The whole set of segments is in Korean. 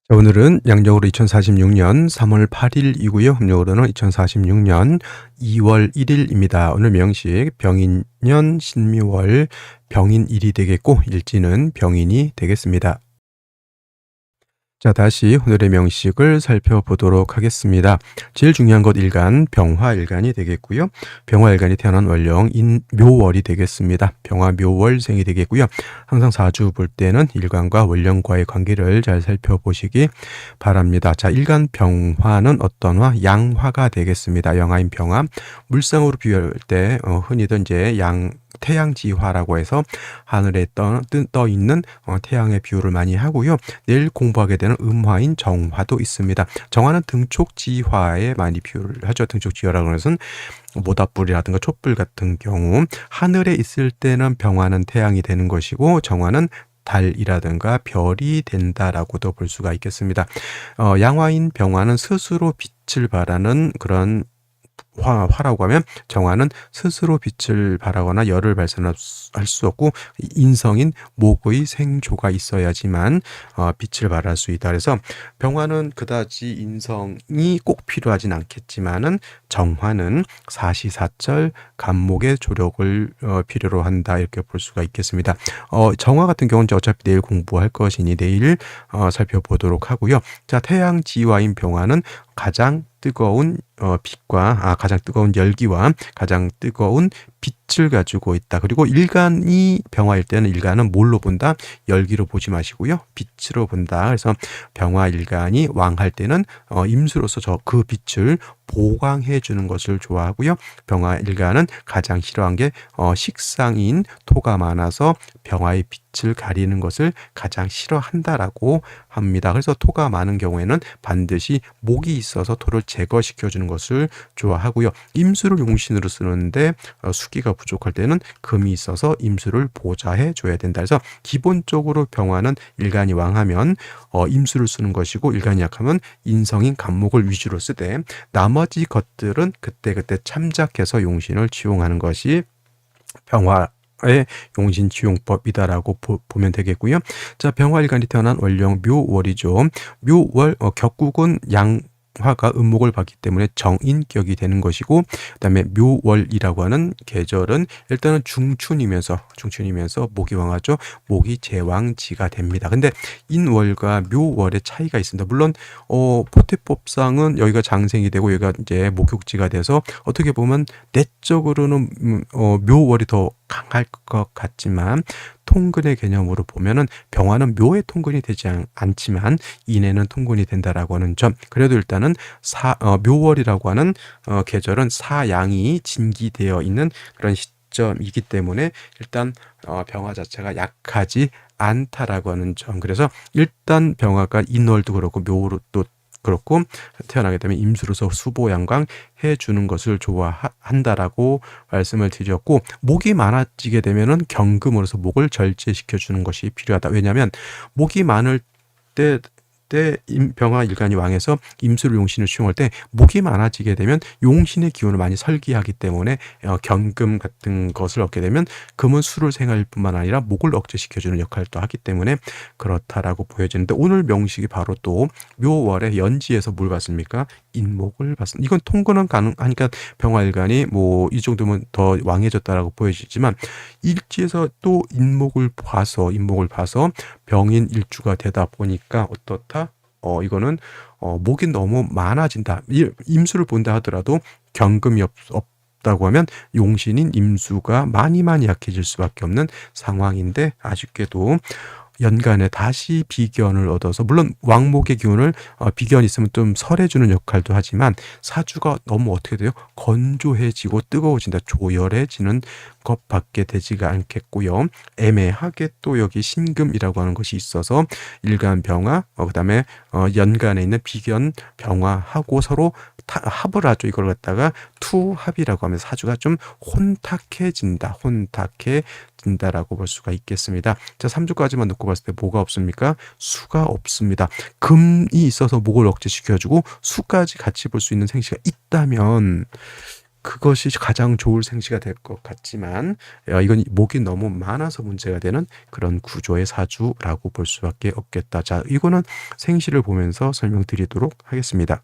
자, 오늘은 양력으로 2046년 3월 8일이고요. 음력으로는 2046년 2월 1일입니다. 오늘 명식 병인년 신미월 병인일이 되겠고 일지는 병인이 되겠습니다. 자, 다시 오늘의 명식을 살펴보도록 하겠습니다. 제일 중요한 것 일간, 병화일간이 되겠고요. 병화일간이 태어난 월령 묘월이 되겠습니다. 병화묘월생이 되겠고요. 항상 사주 볼 때는 일간과 월령과의 관계를 잘 살펴보시기 바랍니다. 자, 일간 병화는 어떤 화? 양화가 되겠습니다. 영화인 병화. 물상으로 비유할 때 흔히들 이제 태양지화라고 해서 하늘에 떠 있는 태양의 비유를 많이 하고요. 내일 공부하게 되는 음화인 정화도 있습니다. 정화는 등촉지화에 많이 비유를 하죠. 등촉지화라고 하는 것은 모닥불이라든가 촛불 같은 경우 하늘에 있을 때는 병화는 태양이 되는 것이고 정화는 달이라든가 별이 된다라고도 볼 수가 있겠습니다. 양화인 병화는 스스로 빛을 발하는 그런 화라고 하면 정화는 스스로 빛을 발하거나 열을 발산할 수 없고 인성인 목의 생조가 있어야지만 빛을 발할 수 있다. 그래서 병화는 그다지 인성이 꼭 필요하진 않겠지만은 정화는 사시사철 간목의 조력을 필요로 한다 이렇게 볼 수가 있겠습니다. 정화 같은 경우는 어차피 내일 공부할 것이니 내일 살펴보도록 하고요. 자, 태양지화인 병화는 가장 뜨거운 빛과 가장 뜨거운 열기와 가장 뜨거운 빛을 가지고 있다. 그리고 일간이 병화일 때는 일간은 뭘로 본다? 열기로 보지 마시고요. 빛으로 본다. 그래서 병화일간이 왕할 때는 임수로서 그 빛을 보강해 주는 것을 좋아하고요. 병화일간은 가장 싫어한 게 식상인 토가 많아서 병화의 빛을 가리는 것을 가장 싫어한다라고 합니다. 그래서 토가 많은 경우에는 반드시 목이 있어서 토를 제거시켜 주는 것을 좋아하고요. 임수를 용신으로 쓰는데 수기가 부족할 때는 금이 있어서 임수를 보좌해 줘야 된다. 그래서 기본적으로 병화는 일간이 왕하면 임수를 쓰는 것이고 일간이 약하면 인성인 간목을 위주로 쓰되 나머지 것들은 그때그때 참작해서 용신을 지용하는 것이 병화의 용신지용법이다라고 보면 되겠고요. 자, 병화일간이 태어난 월령 묘월이죠. 묘월 격국은 화가 음목을 받기 때문에 정인격이 되는 것이고 그다음에 묘월이라고 하는 계절은 일단은 중춘이면서 목이 왕하죠. 목이 제왕지가 됩니다. 근데 인월과 묘월의 차이가 있습니다. 물론 포태법상은 여기가 장생이 되고 여기가 이제 목욕지가 돼서 어떻게 보면 내적으로는 묘월이 더 강할 것 같지만 통근의 개념으로 보면은 병화는 묘의 통근이 되지 않지만 인에는 통근이 된다라고 하는 점. 그래도 일단은 묘월이라고 하는 계절은 사양이 진기되어 있는 그런 시점이기 때문에 일단 병화 자체가 약하지 않다라고 하는 점. 그래서 일단 병화가 인월도 그렇고 묘월도 그렇고 태어나게 되면 임수로서 수보양광 해주는 것을 좋아한다라고 말씀을 드렸고 목이 많아지게 되면은 경금으로서 목을 절제시켜 주는 것이 필요하다. 왜냐하면 목이 많을 때 병화 일간이 왕해서 임수를 용신을 취용할 때 목이 많아지게 되면 용신의 기운을 많이 설기하기 때문에 경금 같은 것을 얻게 되면 금은 수를 생할 뿐만 아니라 목을 억제시켜주는 역할도 하기 때문에 그렇다라고 보여지는데 오늘 명식이 바로 또 묘월에 연지에서 뭘 봤습니까? 인목을 봤습니다. 이건 통근은 가능하니까 병화 일간이 뭐 이 정도면 더 왕해졌다라고 보여지지만 일지에서 또 인목을 봐서 병인 일주가 되다 보니까 어떻다? 이거는 목이 너무 많아진다. 임수를 본다 하더라도 경금이 없다고 하면 용신인 임수가 많이 약해질 수밖에 없는 상황인데 아쉽게도 연간에 다시 비견을 얻어서 물론 왕목의 기운을 비견이 있으면 좀 설해주는 역할도 하지만 사주가 너무 어떻게 돼요? 건조해지고 뜨거워진다. 조열해지는 것밖에 되지가 않겠고요. 애매하게 또 여기 신금이라고 하는 것이 있어서 일간 병화 그다음에 연간에 있는 비견 병화하고 서로 합을 하죠. 이걸 갖다가 투합이라고 하면 사주가 좀 혼탁해진다라고 볼 수가 있겠습니다. 자, 3주까지만 놓고 봤을 때 뭐가 없습니까? 수가 없습니다. 금이 있어서 목을 억제시켜주고 수까지 같이 볼 수 있는 생시가 있다면 그것이 가장 좋을 생시가 될 것 같지만 이건 목이 너무 많아서 문제가 되는 그런 구조의 사주라고 볼 수밖에 없겠다. 자, 이거는 생시를 보면서 설명드리도록 하겠습니다.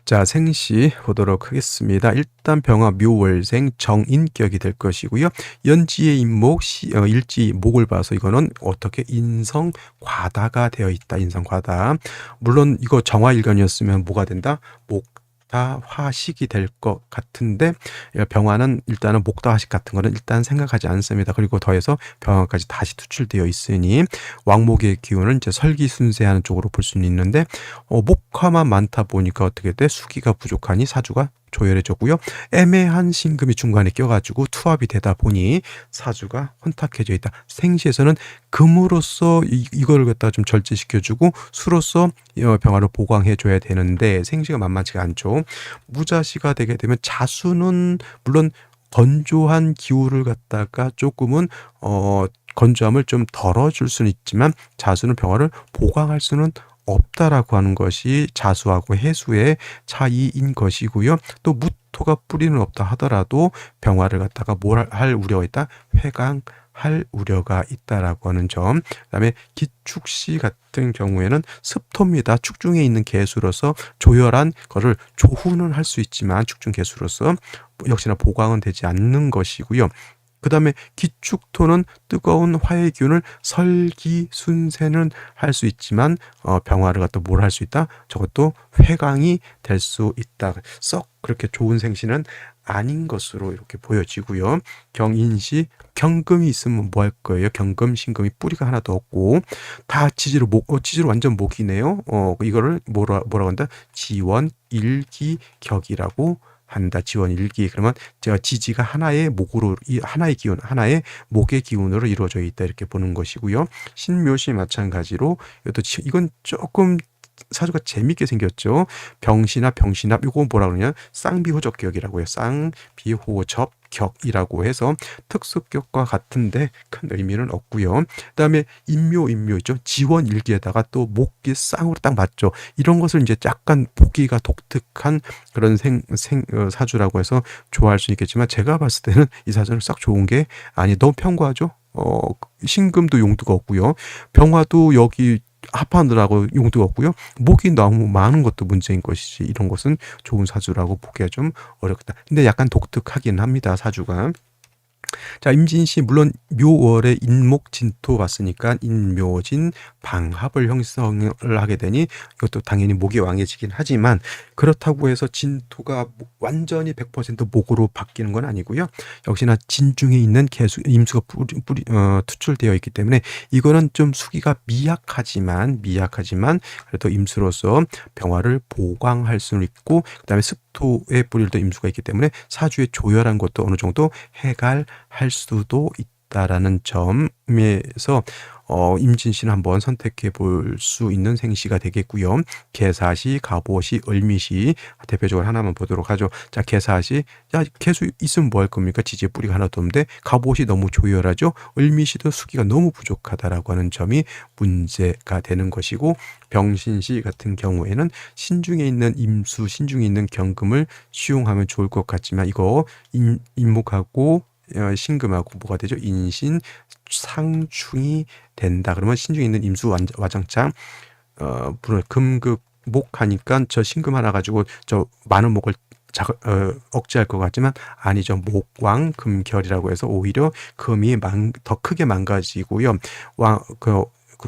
자, 생시 보도록 하겠습니다. 일단 병화 묘월생 정인격이 될 것이고요. 연지의 인목 일지 목을 봐서 이거는 어떻게 인성과다가 되어 있다. 인성과다. 물론 이거 정화일간이었으면 뭐가 된다? 목다화식이 될 것 같은데 병화는 일단은 목다화식 같은 거는 일단 생각하지 않습니다. 그리고 더해서 병화까지 다시 투출되어 있으니 왕목의 기운은 이제 설기순세하는 쪽으로 볼 수는 있는데 목화만 많다 보니까 어떻게 돼? 수기가 부족하니 사주가 조열해졌고요. 애매한 신금이 중간에 껴가지고 투합이 되다 보니 사주가 혼탁해져 있다. 생시에서는 금으로서 이걸 갖다 좀 절제시켜주고 수로서 병화를 보강해줘야 되는데 생시가 만만치가 않죠. 무자시가 되게 되면 자수는 물론 건조한 기후를 갖다가 조금은 건조함을 좀 덜어줄 수는 있지만 자수는 병화를 보강할 수는 없다라고 하는 것이 자수하고 해수의 차이인 것이고요. 또 무토가 뿌리는 없다 하더라도 병화를 갖다가 뭘 할 우려가 있다? 회강할 우려가 있다라고 하는 점. 그다음에 기축시 같은 경우에는 습토입니다. 축중에 있는 개수로서 조열한 거를 조훈은 할 수 있지만 축중 개수로서 역시나 보강은 되지 않는 것이고요. 그 다음에 기축토는 뜨거운 화의 기운을 설기순세는 할 수 있지만 병화를 갖다 뭘 할 수 있다? 저것도 회강이 될 수 있다. 썩 그렇게 좋은 생시는 아닌 것으로 이렇게 보여지고요. 경인시 경금이 있으면 뭐 할 거예요? 경금, 신금이 뿌리가 하나도 없고 다 지지로 지지로 완전 목이네요. 이거를 뭐라고 한다? 지원 일기격이라고 한다. 지원 일기. 그러면 제가 지지가 하나의 목으로 하나의 기운, 하나의 목의 기운으로 이루어져 있다 이렇게 보는 것이고요. 신묘시 마찬가지로 이건 조금 사주가 재밌게 생겼죠. 병신합, 병신합 이거 뭐라 그러냐? 쌍비호접격이라고 해요. 쌍비호접격이라고 해서 특수격과 같은데 큰 의미는 없고요. 그다음에 인묘 있죠. 지원 일기에다가 또 목기 쌍으로 딱 맞죠. 이런 것을 이제 약간 보기가 독특한 그런 사주라고 해서 좋아할 수 있겠지만 제가 봤을 때는 이 사주는 싹 좋은 게 아니 너무 편과하죠. 신금도 용도가 없고요. 병화도 여기 합하느라고 용도가 없고요. 목이 너무 많은 것도 문제인 것이지 이런 것은 좋은 사주라고 보기가 좀 어렵다. 근데 약간 독특하긴 합니다. 사주가. 자, 임진시 물론 묘월에 인목진토 봤으니까 인묘진 방합을 형성을 하게 되니 이것도 당연히 목이 왕해지긴 하지만 그렇다고 해서 진토가 완전히 100% 목으로 바뀌는 건 아니고요. 역시나 진중에 있는 임수가 투출되어 있기 때문에 이거는 좀 수기가 미약하지만 그래도 임수로서 병화를 보강할 수는 있고 그다음에 습토에 뿌릴도 임수가 있기 때문에 사주의 조열한 것도 어느 정도 해갈할 수도 있다라는 점에서 임진시는 한번 선택해 볼 수 있는 생시가 되겠고요. 개사시, 갑오시, 을미시 대표적으로 하나만 보도록 하죠. 자, 개사시, 개수 있으면 뭐 할 겁니까? 지지의 뿌리가 하나도 없는데 갑오시 너무 조열하죠. 을미시도 수기가 너무 부족하다라고 하는 점이 문제가 되는 것이고 병신시 같은 경우에는 신중에 있는 임수, 신중에 있는 경금을 시용하면 좋을 것 같지만 이거 인목하고 신금하고 뭐가 되죠? 인신 상충이 된다. 그러면 신중에 있는 임수 와장창 금극 목 하니까 저 신금 하나 가지고 저 많은 목을 억제할 것 같지만 아니죠. 목왕 금결이라고 해서 오히려 금이 더 크게 망가지고요.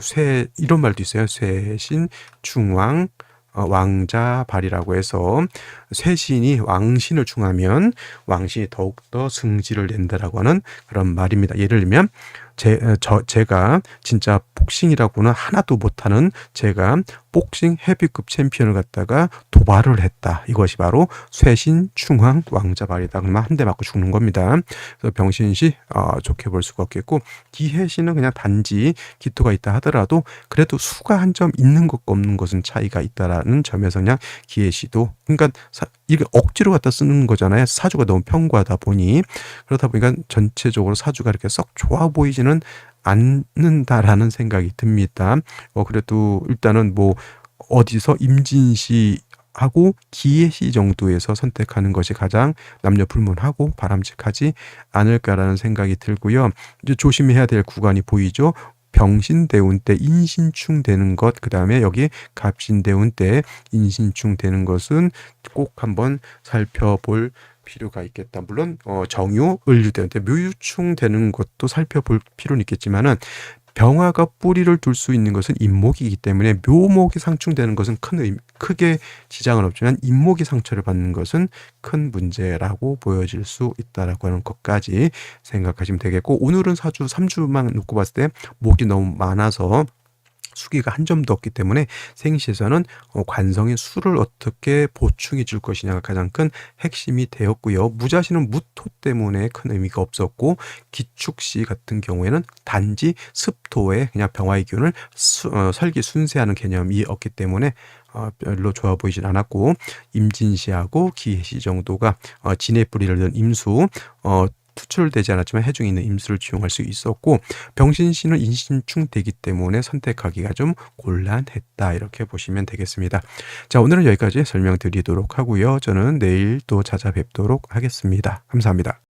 쇠 이런 말도 있어요. 쇠신 충왕 왕자발이라고 해서 쇠신이 왕신을 충하면 왕신이 더욱더 승질을 낸다라고 하는 그런 말입니다. 예를 들면 제가 진짜 복싱이라고는 하나도 못하는 제가 복싱 헤비급 챔피언을 갖다가 도발을 했다. 이것이 바로 쇠신 충황 왕자발이다. 그러면 한 대 맞고 죽는 겁니다. 그래서 병신시 좋게 볼 수가 없겠고 기해시는 그냥 단지 기토가 있다 하더라도 그래도 수가 한 점 있는 것과 없는 것은 차이가 있다라는 점에서 그냥 기해시도 그러니까 이게 억지로 갖다 쓰는 거잖아요. 사주가 너무 편과하다 보니 그렇다 보니까 전체적으로 사주가 이렇게 썩 좋아 보이지는 않는다라는 생각이 듭니다. 그래도 일단은 뭐 어디서 임진시 하고 기예시 정도에서 선택하는 것이 가장 남녀 불문하고 바람직하지 않을까라는 생각이 들고요. 이제 조심해야 될 구간이 보이죠. 병신대운 때 인신충 되는 것, 그다음에 여기 갑신대운 때 인신충 되는 것은 꼭 한번 살펴볼 필요가 있겠다. 물론 정유, 을유대운 때 묘유충 되는 것도 살펴볼 필요는 있겠지만은 병화가 뿌리를 둘 수 있는 것은 임목이기 때문에 묘목이 상충되는 것은 크게 지장은 없지만 임목이 상처를 받는 것은 큰 문제라고 보여질 수 있다라고 하는 것까지 생각하시면 되겠고, 오늘은 사주 3주만 놓고 봤을 때 목이 너무 많아서 수기가 한 점도 없기 때문에 생시에서는 관성의 수를 어떻게 보충해 줄 것이냐가 가장 큰 핵심이 되었고요. 무자신은 무토 때문에 큰 의미가 없었고, 기축시 같은 경우에는 단지 습토에 그냥 병화의 기운을 설기 순세하는 개념이 없기 때문에 별로 좋아 보이진 않았고, 임진시하고 기해시 정도가 진의 뿌리를 든 임수, 투출되지 않았지만 해중에 있는 임수를 지용할 수 있었고, 병신시는 인신충 되기 때문에 선택하기가 좀 곤란했다, 이렇게 보시면 되겠습니다. 자, 오늘은 여기까지 설명드리도록 하고요. 저는 내일 또 찾아뵙도록 하겠습니다. 감사합니다.